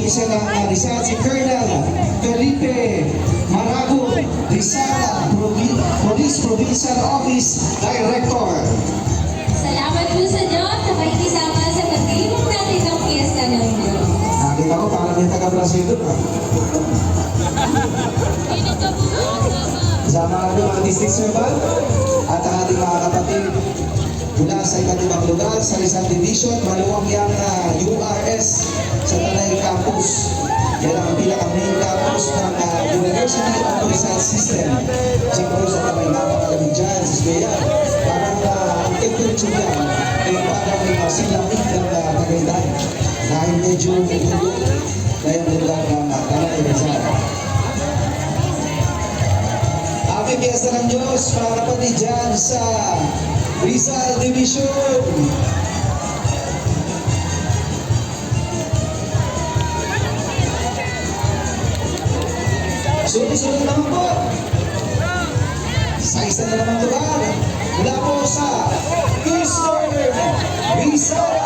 Officer ng Rizal, si Colonel Felipe Marago, Rizal Police Provincial Office Director. Salamat po sa Diyos sa pakikisama sa pagdilimok natin ng fiesta ng Diyos. Nakita ko parang yung taga-Brazil doon. Kasama natin mga district servant at ang ating mga kapatid mula sa iba't ibang lugar sa Rizal Division, maluwang yung URS sa Tanay Campus. Yan ang pinaka-main campus ng University of Rizal System. Siguro sa kamay napakalamig dyan, sa Svea. Parang ang temperature yan ay parang silamig ng Tagaytay. Dahil medyo mundo na yung lugar ng Tanay Rizal. Happy Fiesta ng Diyos para kapatid dyan sa Rizal Division. Sunod-sunod naman po. Sa isa na naman lugar. Mula po sa Eastern Rizal